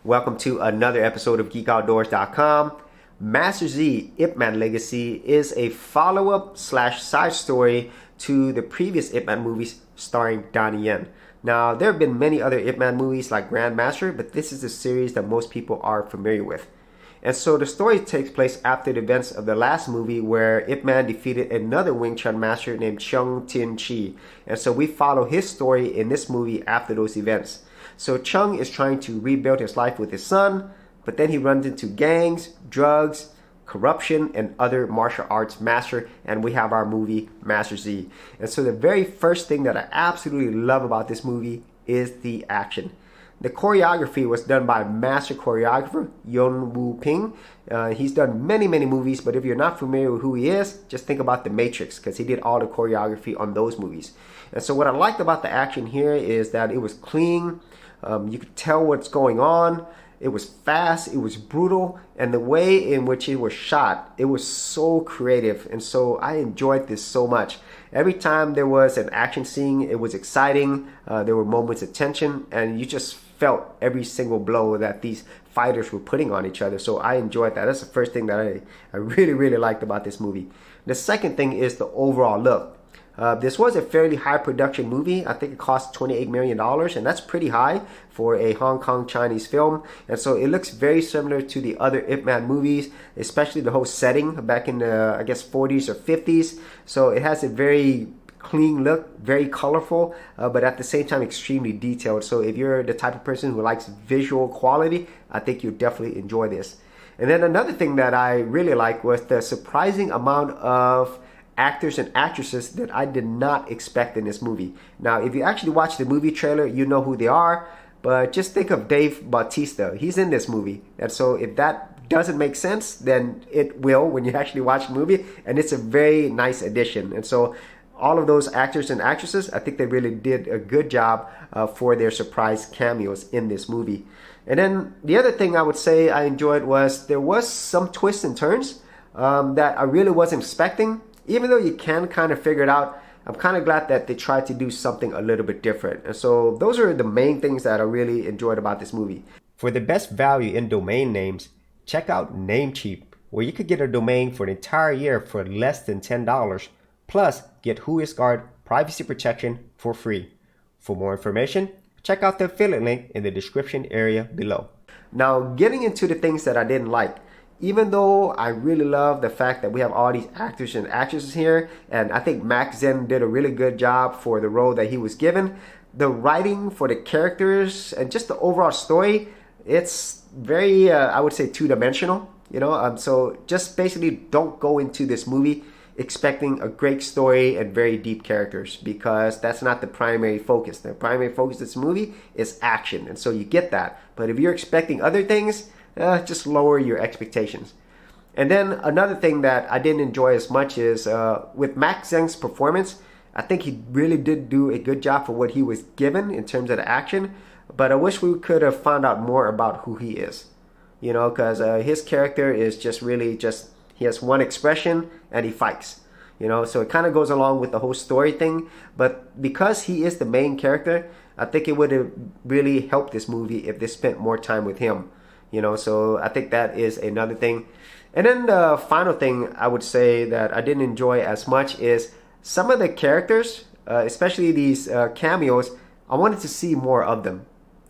Welcome to another episode of GeekOutdoors.com. Master Z, Ip Man Legacy is a follow-up slash side story to the previous Ip Man movies starring Donnie Yen. Now, there have been many other Ip Man movies like Grandmaster, but this is a series that most people are familiar with. And so the story takes place after the events of the last movie where Ip Man defeated another Wing Chun master named Chung Tin Chi. And so we follow his story in this movie after those events. So Chung is trying to rebuild his life with his son, but then he runs into gangs, drugs, corruption, and other martial arts master, and we have our movie Master Z. And so the very first thing that I absolutely love about this movie is the action. The choreography was done by master choreographer Yun Woo Ping. He's done many movies, but if you're not familiar with who he is, just think about The Matrix, because he did all the choreography on those movies. And so what I liked about the action here is that it was clean. You could tell what's going on. It was fast, it was brutal, and the way in which it was shot, it was so creative, and so I enjoyed this so much. Every time there was an action scene, it was exciting. There were moments of tension, and you just felt every single blow that these fighters were putting on each other. So I enjoyed that. That's the first thing that I really liked about this movie. The second thing is the overall look. This was a fairly high production movie. I think it cost $28 million, and that's pretty high for a Hong Kong Chinese film. And so it looks very similar to the other Ip Man movies, especially the whole setting back in the, I guess, 40s or 50s. So it has a very clean look, very colorful, but at the same time extremely detailed. So if you're the type of person who likes visual quality, I think you'll definitely enjoy this. And then another thing that I really liked was the surprising amount of actors and actresses that I did not expect in this movie. Now, if you actually watch the movie trailer, you know who they are, but just think of Dave Bautista. He's in this movie. And so if that doesn't make sense, then it will when you actually watch the movie, and it's a very nice addition. And so all of those actors and actresses, I think they really did a good job for their surprise cameos in this movie. And then the other thing I would say I enjoyed was there was some twists and turns that I really wasn't expecting. Even though you can kind of figure it out, I'm kind of glad that they tried to do something a little bit different. And so those are the main things that I really enjoyed about this movie. For the best value in domain names, check out Namecheap, where you could get a domain for an entire year for less than $10, plus get WhoisGuard privacy protection for free. For more information, check out the affiliate link in the description area below. Now, getting into the things that I didn't like. Even though I really love the fact that we have all these actors and actresses here, and I think Max Zen did a really good job for the role that he was given, the writing for the characters and just the overall story, it's very, I would say, two-dimensional. So just basically don't go into this movie expecting a great story and very deep characters, because that's not the primary focus. The primary focus of this movie is action, and so you get that. But if you're expecting other things, just lower your expectations. And then another thing that I didn't enjoy as much is with Max Zhang's performance. I think he really did do a good job for what he was given in terms of the action, but I wish we could have found out more about who he is. Because his character is just really he has one expression and he fights. So it kind of goes along with the whole story thing, but because he is the main character, I think it would have really helped this movie if they spent more time with him. So I think that is another thing. And then the final thing I would say that I didn't enjoy as much is some of the characters, especially these cameos, I wanted to see more of them.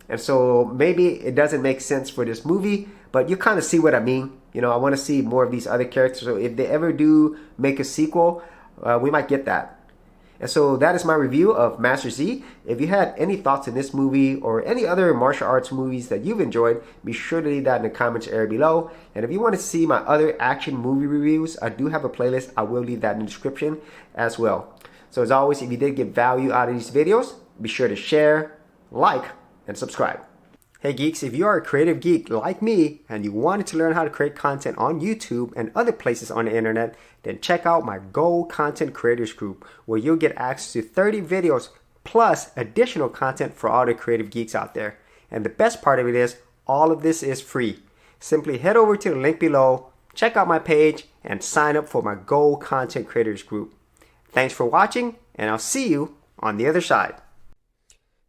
And so maybe it doesn't make sense for this movie, but you kind of see what I mean. I want to see more of these other characters. So if they ever do make a sequel, we might get that. And so that is my review of Master Z. If you had any thoughts in this movie or any other martial arts movies that you've enjoyed, be sure to leave that in the comments area below. And if you want to see my other action movie reviews, I do have a playlist. I will leave that in the description as well. So as always, if you did get value out of these videos, be sure to share, like, and subscribe. Hey geeks, if you are a creative geek like me and you wanted to learn how to create content on YouTube and other places on the internet, then check out my Gold Content Creators Group, where you'll get access to 30 videos plus additional content for all the creative geeks out there. And the best part of it is, all of this is free. Simply head over to the link below, check out my page, and sign up for my Gold Content Creators Group. Thanks for watching, and I'll see you on the other side.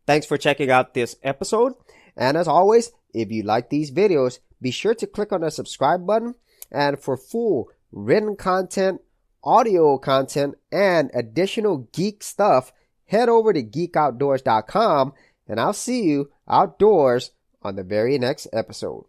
Thanks for checking out this episode. And as always, If you like these videos, be sure to click on the subscribe button. And for full written content, audio content, and additional geek stuff, head over to geekoutdoors.com, and I'll see you outdoors on the very next episode.